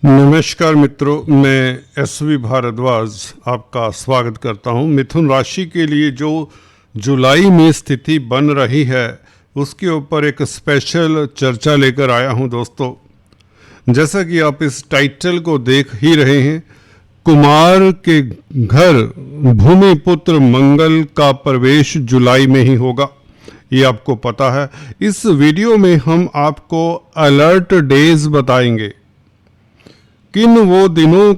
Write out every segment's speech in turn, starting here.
नमस्कार मित्रों, मैं एसवी भारद्वाज आपका स्वागत करता हूं। मिथुन राशि के लिए जो जुलाई में स्थिति बन रही है उसके ऊपर एक स्पेशल चर्चा लेकर आया हूं दोस्तों। जैसा कि आप इस टाइटल को देख ही रहे हैं, कुमार के घर भूमिपुत्र मंगल का प्रवेश जुलाई में ही होगा, ये आपको पता है। इस वीडियो में हम आपको अलर्ट डेज बताएंगे, किन वो दिनों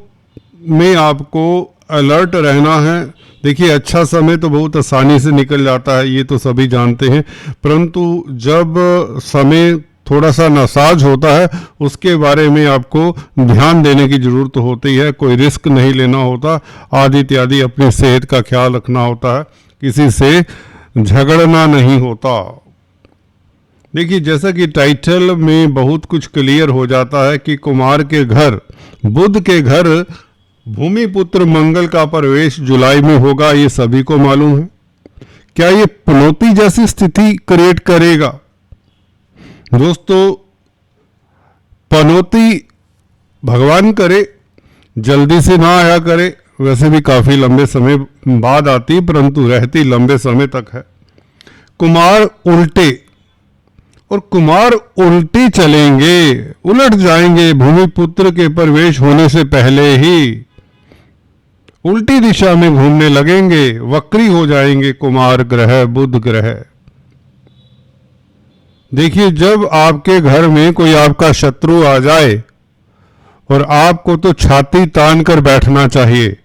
में आपको अलर्ट रहना है। देखिए, अच्छा समय तो बहुत आसानी से निकल जाता है, ये तो सभी जानते हैं, परंतु जब समय थोड़ा सा नासाज होता है उसके बारे में आपको ध्यान देने की ज़रूरत होती है। कोई रिस्क नहीं लेना होता, आदि इत्यादि, अपनी सेहत का ख्याल रखना होता है, किसी से झगड़ना नहीं होता। देखिए, जैसा कि टाइटल में बहुत कुछ क्लियर हो जाता है कि कुमार के घर, बुध के घर भूमिपुत्र मंगल का प्रवेश जुलाई में होगा, ये सभी को मालूम है। क्या ये पनौती जैसी स्थिति क्रिएट करेगा? दोस्तों, पनौती भगवान करे जल्दी से ना आया करे, वैसे भी काफी लंबे समय बाद आती, परंतु रहती लंबे समय तक है। कुमार उल्टे, और कुमार उल्टे चलेंगे, उलट जाएंगे, भूमिपुत्र के प्रवेश होने से पहले ही उल्टी दिशा में घूमने लगेंगे, वक्री हो जाएंगे कुमार ग्रह, बुध ग्रह। देखिए, जब आपके घर में कोई आपका शत्रु आ जाए और आपको तो छाती तान कर बैठना चाहिए,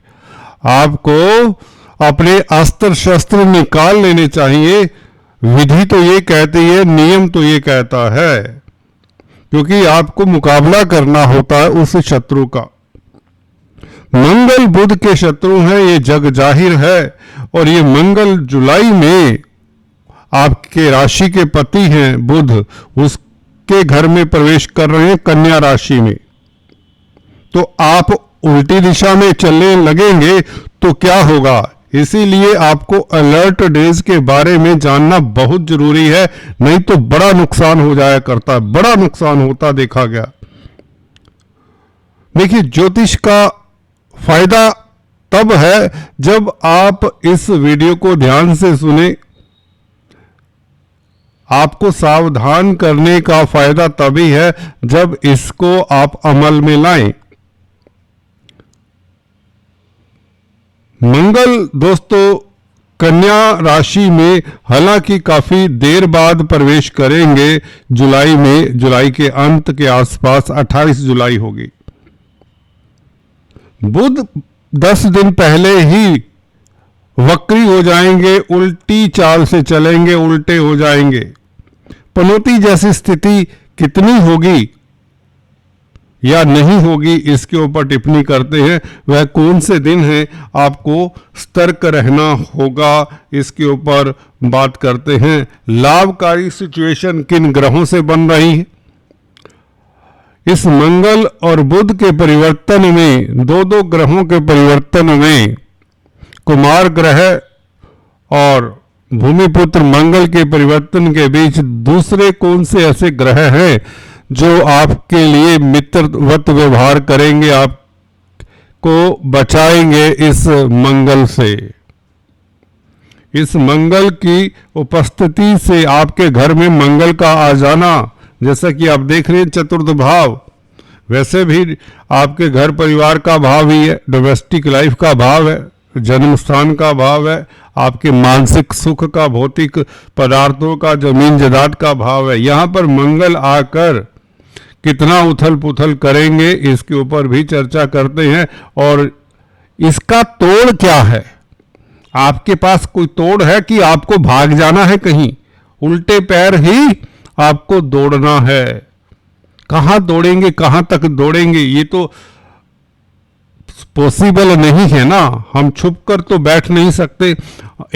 आपको अपने अस्त्र शस्त्र निकाल लेने चाहिए। विधि तो ये कहती है, नियम तो ये कहता है, क्योंकि आपको मुकाबला करना होता है उस शत्रु का। मंगल बुध के शत्रु हैं, ये जग जाहिर है, और ये मंगल जुलाई में आपके राशि के पति हैं बुध, उसके घर में प्रवेश कर रहे हैं, कन्या राशि में। तो आप उल्टी दिशा में चलने लगेंगे तो क्या होगा? इसीलिए आपको अलर्ट डेज के बारे में जानना बहुत जरूरी है, नहीं तो बड़ा नुकसान हो जाया करता है, बड़ा नुकसान होता देखा गया। देखिए, ज्योतिष का फायदा तब है जब आप इस वीडियो को ध्यान से सुने। आपको सावधान करने का फायदा तभी है जब इसको आप अमल में लाएं। मंगल दोस्तों कन्या राशि में हालांकि काफी देर बाद प्रवेश करेंगे जुलाई में, जुलाई के अंत के आसपास 28 जुलाई होगी। बुध 10 दिन पहले ही वक्री हो जाएंगे, उल्टी चाल से चलेंगे, उल्टे हो जाएंगे। पनौती जैसी स्थिति कितनी होगी या नहीं होगी, इसके ऊपर टिप्पणी करते हैं। वह कौन से दिन हैं, आपको सतर्क रहना होगा, इसके ऊपर बात करते हैं। लाभकारी सिचुएशन किन ग्रहों से बन रही है? इस मंगल और बुध के परिवर्तन में, दो ग्रहों के परिवर्तन में, कुमार ग्रह और भूमिपुत्र मंगल के परिवर्तन के बीच दूसरे कौन से ऐसे ग्रह हैं जो आपके लिए मित्रवत व्यवहार करेंगे, आपको बचाएंगे इस मंगल से? इस मंगल की उपस्थिति से आपके घर में मंगल का आ जाना, जैसा कि आप देख रहे हैं चतुर्थ भाव, वैसे भी आपके घर परिवार का भाव ही है, डोमेस्टिक लाइफ का भाव है, जन्म स्थान का भाव है, आपके मानसिक सुख का, भौतिक पदार्थों का, जमीन जायदाद का भाव है। यहाँ पर मंगल आकर कितना उथल पुथल करेंगे, इसके ऊपर भी चर्चा करते हैं। और इसका तोड़ क्या है? आपके पास कोई तोड़ है कि आपको भाग जाना है कहीं? उल्टे पैर ही आपको दौड़ना है। कहां दौड़ेंगे, कहां तक दौड़ेंगे, ये तो पॉसिबल नहीं है ना। हम छुपकर तो बैठ नहीं सकते।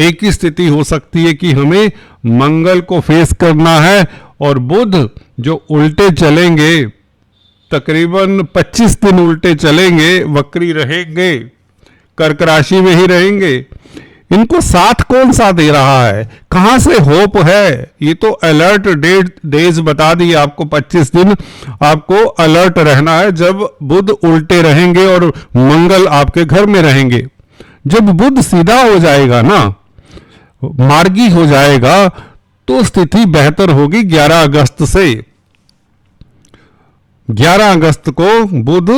एक ही स्थिति हो सकती है कि हमें मंगल को फेस करना है, और बुध जो उल्टे चलेंगे, तकरीबन 25 दिन उल्टे चलेंगे, वक्री रहेंगे, कर्क राशि में ही रहेंगे। इनको साथ कौन सा दे रहा है, कहां से होप है? ये तो अलर्ट डेज बता दिए आपको, 25 दिन आपको अलर्ट रहना है जब बुध उल्टे रहेंगे और मंगल आपके घर में रहेंगे। जब बुध सीधा हो जाएगा ना, मार्गी हो जाएगा, तो स्थिति बेहतर होगी 11 अगस्त से। 11 अगस्त को बुध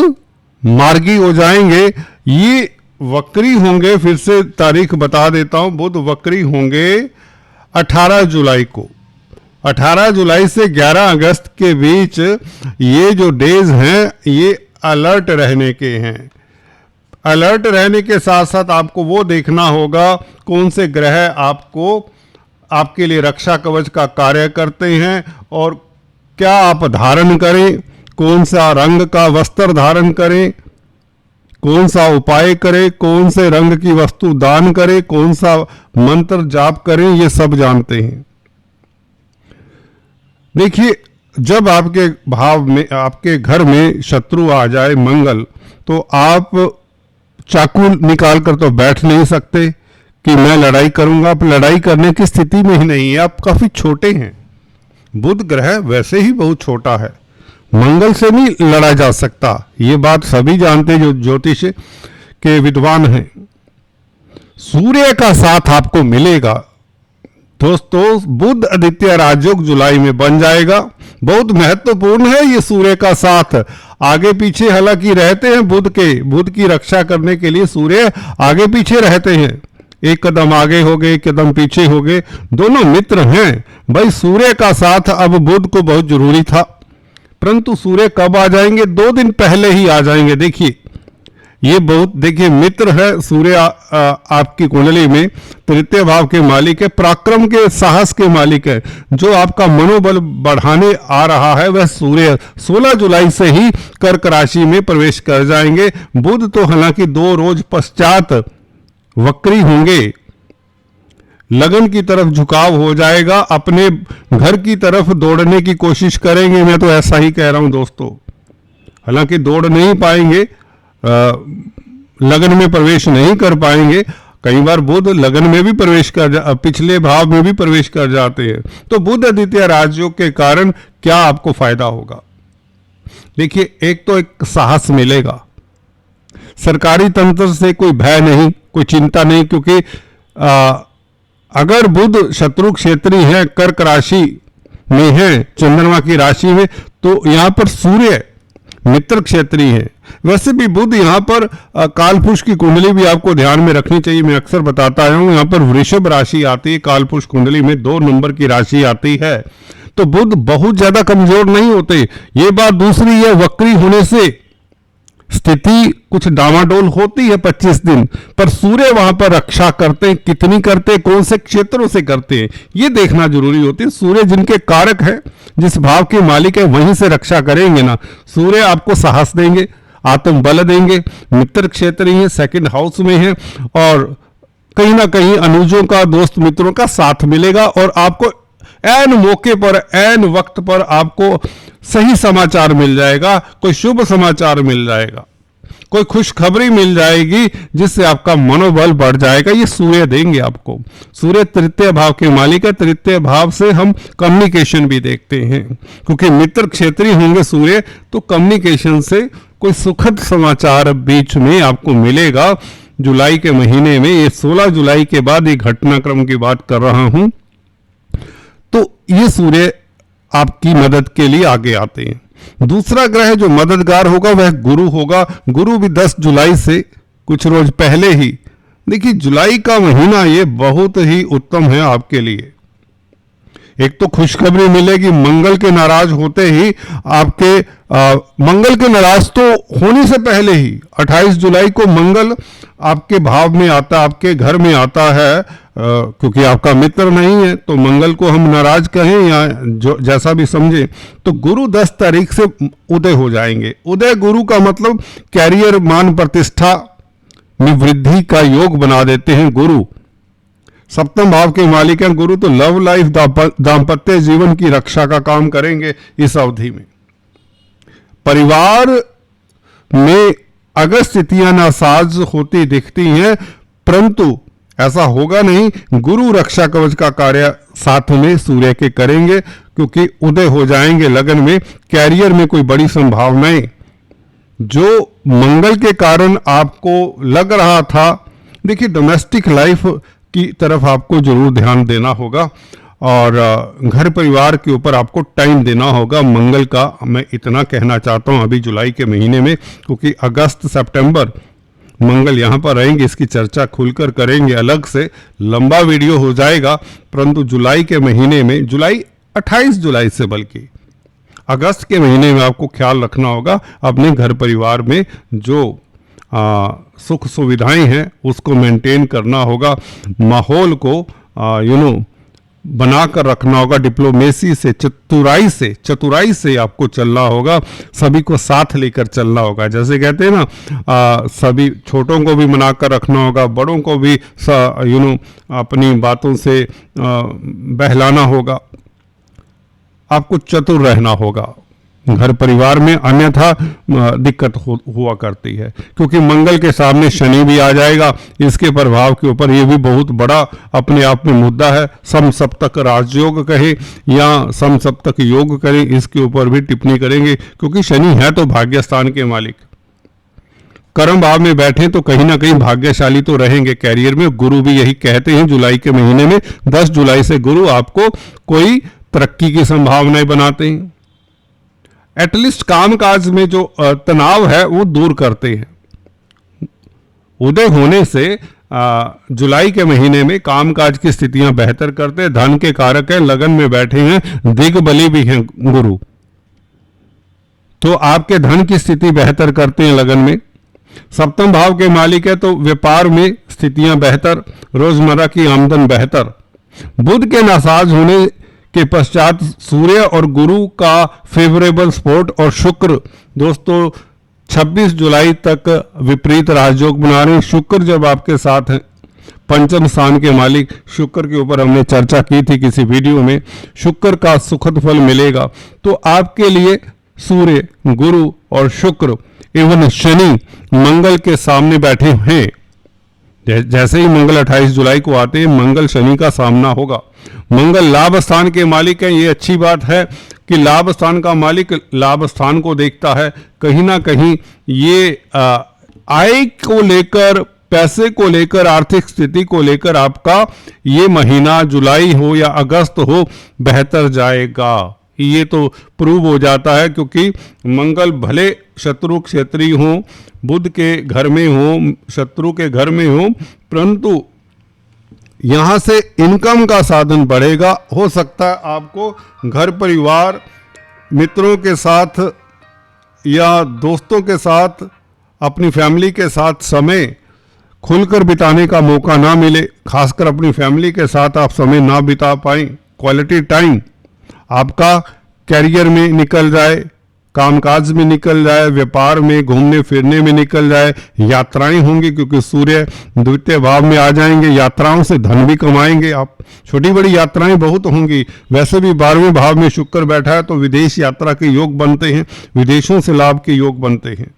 मार्गी हो जाएंगे, ये वक्री होंगे। फिर से तारीख बता देता हूं, बुध वक्री होंगे 18 जुलाई को। 18 जुलाई से 11 अगस्त के बीच ये जो डेज हैं ये अलर्ट रहने के हैं। अलर्ट रहने के साथ साथ आपको वो देखना होगा कौन से ग्रह आपको आपके लिए रक्षा कवच का कार्य करते हैं और क्या आप धारण करें, कौन सा रंग का वस्त्र धारण करें, कौन सा उपाय करें, कौन से रंग की वस्तु दान करें, कौन सा मंत्र जाप करें, ये सब जानते हैं। देखिए, जब आपके भाव में, आपके घर में शत्रु आ जाए मंगल, तो आप चाकू निकाल कर तो बैठ नहीं सकते कि मैं लड़ाई करूंगा। आप लड़ाई करने की स्थिति में ही नहीं है, आप काफी छोटे हैं। बुध ग्रह वैसे ही बहुत छोटा है, मंगल से नहीं लड़ा जा सकता। ये बात सभी जानते जो ज्योतिष के विद्वान हैं। सूर्य का साथ आपको मिलेगा दोस्तों। बुध आदित्य राजयोग जुलाई में बन जाएगा, बहुत महत्वपूर्ण है ये सूर्य का साथ। आगे पीछे हालांकि रहते हैं बुध की रक्षा करने के लिए सूर्य आगे पीछे रहते हैं, एक कदम आगे हो गए, एक कदम पीछे हो गए, दोनों मित्र हैं भाई। सूर्य का साथ अब बुध को बहुत जरूरी था, परंतु सूर्य कब आ जाएंगे? 2 दिन पहले ही आ जाएंगे। देखिए, ये बहुत, देखिए मित्र है सूर्य आपकी कुंडली में तृतीय भाव के मालिक है, पराक्रम के, साहस के मालिक है। जो आपका मनोबल बढ़ाने आ रहा है वह सूर्य 16 जुलाई से ही कर्क राशि में प्रवेश कर जाएंगे। बुध तो हालांकि 2 रोज पश्चात वक्री होंगे, लगन की तरफ झुकाव हो जाएगा, अपने घर की तरफ दौड़ने की कोशिश करेंगे। मैं तो ऐसा ही कह रहा हूं दोस्तों, हालांकि दौड़ नहीं पाएंगे, लगन में प्रवेश नहीं कर पाएंगे। कई बार बुध लगन में भी प्रवेश कर पिछले भाव में भी प्रवेश कर जाते हैं। तो बुध आदित्य राजयोग के कारण क्या आपको फायदा होगा? देखिए, एक तो एक साहस मिलेगा, सरकारी तंत्र से कोई भय नहीं, कोई चिंता नहीं, क्योंकि अगर बुध शत्रु क्षेत्री है, कर्क राशि में है, चंद्रमा की राशि में, तो यहां पर सूर्य मित्र क्षेत्री है। वैसे भी बुध यहां पर कालपुरुष की कुंडली भी आपको ध्यान में रखनी चाहिए। मैं अक्सर बताता हूं, यहां पर वृषभ राशि आती है, कालपुरुष कुंडली में 2 नंबर की राशि आती है। तो बुध बहुत ज्यादा कमजोर नहीं होते। ये बात दूसरी है, वक्री होने से स्थिति कुछ डामाडोल होती है 25 दिन, पर सूर्य वहां पर रक्षा करते हैं। कितनी करते हैं, कौन से क्षेत्रों से करते हैं, ये देखना जरूरी होती है। सूर्य जिनके कारक है, जिस भाव के मालिक है, वहीं से रक्षा करेंगे ना। सूर्य आपको साहस देंगे, आत्म बल देंगे, मित्र क्षेत्र ही है, 2nd हाउस में है, और कहीं ना कहीं अनुजों का, दोस्त मित्रों का साथ मिलेगा, और आपको ऐन मौके पर, ऐन वक्त पर आपको सही समाचार मिल जाएगा, कोई शुभ समाचार मिल जाएगा, कोई खुशखबरी मिल जाएगी, जिससे आपका मनोबल बढ़ जाएगा। ये सूर्य देंगे आपको। सूर्य तृतीय भाव के मालिक है, तृतीय भाव से हम कम्युनिकेशन भी देखते हैं, क्योंकि मित्र क्षेत्रीय होंगे सूर्य, तो कम्युनिकेशन से कोई सुखद समाचार बीच में आपको मिलेगा जुलाई के महीने में। ये 16 जुलाई के बाद ये घटनाक्रम की बात कर रहा हूं। तो ये सूर्य आपकी मदद के लिए आगे आते हैं। दूसरा ग्रह जो मददगार होगा वह गुरु होगा। गुरु भी 10 जुलाई से कुछ रोज पहले ही, देखिए जुलाई का महीना ये बहुत ही उत्तम है आपके लिए। एक तो खुशखबरी मिलेगी, मंगल के नाराज होते ही आपके मंगल के नाराज तो होने से पहले ही 28 जुलाई को मंगल आपके भाव में आता, आपके घर में आता है, क्योंकि आपका मित्र नहीं है, तो मंगल को हम नाराज कहें या जो जैसा भी समझे। तो गुरु 10 तारीख से उदय हो जाएंगे। उदय गुरु का मतलब कैरियर, मान प्रतिष्ठा में वृद्धि का योग बना देते हैं गुरु। 7वें भाव के मालिक हैं गुरु, तो लव लाइफ, दाम्पत्य जीवन की रक्षा का काम करेंगे इस अवधि में। परिवार में अगर स्थितियां नासाज होती दिखती हैं, परंतु ऐसा होगा नहीं। गुरु रक्षा कवच का कार्य साथ में सूर्य के करेंगे, क्योंकि उदय हो जाएंगे लगन में। कैरियर में कोई बड़ी संभावनाएं जो मंगल के कारण आपको लग रहा था, देखिए डोमेस्टिक लाइफ की तरफ आपको जरूर ध्यान देना होगा और घर परिवार के ऊपर आपको टाइम देना होगा मंगल का। मैं इतना कहना चाहता हूं अभी जुलाई के महीने में, क्योंकि अगस्त सितंबर मंगल यहाँ पर रहेंगे, इसकी चर्चा खुलकर करेंगे, अलग से लंबा वीडियो हो जाएगा। परंतु जुलाई के महीने में, 28 जुलाई से बल्कि अगस्त के महीने में आपको ख्याल रखना होगा अपने घर परिवार में जो सुख सुविधाएं हैं उसको मेंटेन करना होगा, माहौल को बनाकर रखना होगा, डिप्लोमेसी से, चतुराई से आपको चलना होगा, सभी को साथ लेकर चलना होगा। जैसे कहते हैं ना, सभी छोटों को भी मनाकर रखना होगा, बड़ों को भी अपनी बातों से बहलाना होगा, आपको चतुर रहना होगा घर परिवार में, अन्यथा दिक्कत हुआ करती है। क्योंकि मंगल के सामने शनि भी आ जाएगा, इसके प्रभाव के ऊपर ये भी बहुत बड़ा अपने आप में मुद्दा है। समसप्तक राजयोग कहे या समसप्तक योग करें, इसके ऊपर भी टिप्पणी करेंगे। क्योंकि शनि है तो भाग्य स्थान के मालिक, कर्म भाव में बैठे तो कहीं ना कहीं भाग्यशाली तो रहेंगे कैरियर में। गुरु भी यही कहते हैं जुलाई के महीने में, 10 जुलाई से गुरु आपको कोई तरक्की की संभावनाएं बनाते हैं, एटलीस्ट कामकाज में जो तनाव है वो दूर करते हैं। उदय होने से जुलाई के महीने में कामकाज की स्थितियां बेहतर करते हैं। धन के कारक है, लगन में बैठे हैं, दिग्बली भी हैं गुरु, तो आपके धन की स्थिति बेहतर करते हैं लगन में। सप्तम भाव के मालिक है तो व्यापार में स्थितियां बेहतर, रोजमर्रा की आमदन बेहतर। बुध के नासाज होने के पश्चात सूर्य और गुरु का फेवरेबल स्पोर्ट और शुक्र दोस्तों 26 जुलाई तक विपरीत राजयोग बना रहे हैं। शुक्र जब आपके साथ हैं, पंचम स्थान के मालिक शुक्र के ऊपर हमने चर्चा की थी किसी वीडियो में, शुक्र का सुखद फल मिलेगा। तो आपके लिए सूर्य, गुरु और शुक्र एवं शनि मंगल के सामने बैठे हैं। जैसे ही मंगल 28 जुलाई को आते हैं, मंगल शनि का सामना होगा। मंगल लाभ स्थान के मालिक हैं, ये अच्छी बात है कि लाभ स्थान का मालिक लाभ स्थान को देखता है। कहीं ना कहीं ये आय को लेकर, पैसे को लेकर, आर्थिक स्थिति को लेकर आपका ये महीना जुलाई हो या अगस्त हो बेहतर जाएगा, ये तो प्रूव हो जाता है। क्योंकि मंगल भले शत्रु क्षेत्री हो, बुध के घर में हो, शत्रु के घर में हो, परंतु यहां से इनकम का साधन बढ़ेगा। हो सकता है आपको घर परिवार, मित्रों के साथ या दोस्तों के साथ, अपनी फैमिली के साथ समय खुलकर बिताने का मौका ना मिले, खासकर अपनी फैमिली के साथ आप समय ना बिता पाएं। क्वालिटी टाइम आपका कैरियर में निकल जाए, कामकाज में निकल जाए, व्यापार में, घूमने फिरने में निकल जाए, यात्राएं होंगी क्योंकि सूर्य द्वितीय भाव में आ जाएंगे, यात्राओं से धन भी कमाएंगे आप। छोटी बड़ी यात्राएं बहुत होंगी। वैसे भी 12वें भाव में शुक्र बैठा है तो विदेश यात्रा के योग बनते हैं, विदेशों से लाभ के योग बनते हैं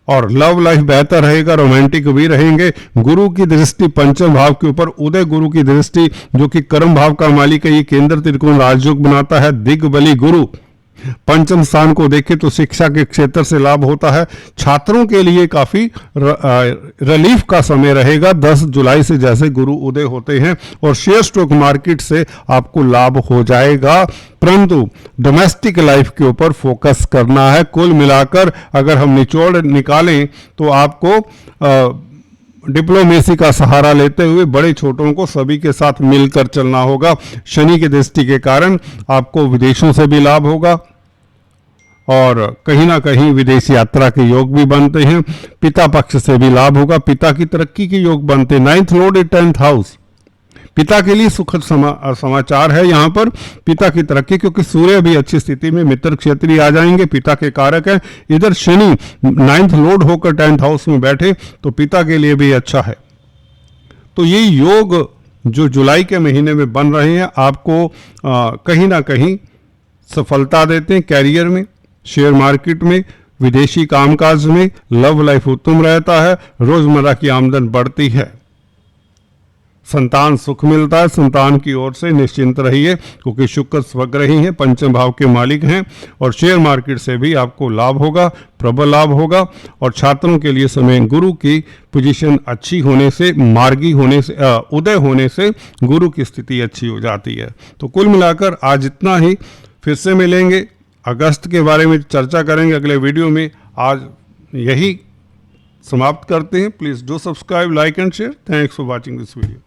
और लव लाइफ बेहतर रहेगा, रोमांटिक भी रहेंगे। गुरु की दृष्टि पंचम भाव के ऊपर, उदय गुरु की दृष्टि जो कि कर्म भाव का मालिक है, ये केंद्र त्रिकोण राजयोग बनाता है। दिग्बली गुरु पंचम स्थान को देखें तो शिक्षा के क्षेत्र से लाभ होता है। छात्रों के लिए काफी रिलीफ का समय रहेगा 10 जुलाई से, जैसे गुरु उदय होते हैं, और शेयर स्टॉक मार्केट से आपको लाभ हो जाएगा। परंतु डोमेस्टिक लाइफ के ऊपर फोकस करना है। कुल मिलाकर अगर हम निचोड़ निकालें तो आपको डिप्लोमेसी का सहारा लेते हुए बड़े छोटों को सभी के साथ मिलकर चलना होगा। शनि की दृष्टि के कारण आपको विदेशों से भी लाभ होगा और कहीं ना कहीं विदेश यात्रा के योग भी बनते हैं। पिता पक्ष से भी लाभ होगा, पिता की तरक्की के योग बनते हैं। 9th लॉर्ड 10th हाउस, पिता के लिए सुखद समाचार है यहाँ पर, पिता की तरक्की, क्योंकि सूर्य भी अच्छी स्थिति में मित्र क्षेत्रीय आ जाएंगे, पिता के कारक है। इधर शनि 9th लॉर्ड होकर 10th हाउस में बैठे तो पिता के लिए भी अच्छा है। तो ये योग जो जुलाई के महीने में बन रहे हैं आपको कहीं ना कहीं सफलता देते हैं कैरियर में, शेयर मार्केट में, विदेशी कामकाज में। लव लाइफ उत्तम रहता है, रोजमर्रा की आमदन बढ़ती है। संतान सुख मिलता है, संतान की ओर से निश्चिंत रहिए क्योंकि शुक्र स्वग्रही हैं, पंचम भाव के मालिक हैं और शेयर मार्केट से भी आपको लाभ होगा, प्रबल लाभ होगा। और छात्रों के लिए समय गुरु की पोजीशन अच्छी होने से, मार्गी होने से, उदय होने से गुरु की स्थिति अच्छी हो जाती है। तो कुल मिलाकर आज इतना ही, फिर से मिलेंगे, अगस्त के बारे में चर्चा करेंगे अगले वीडियो में। आज यही समाप्त करते हैं। Please do subscribe, like and share. Thanks for watching this video.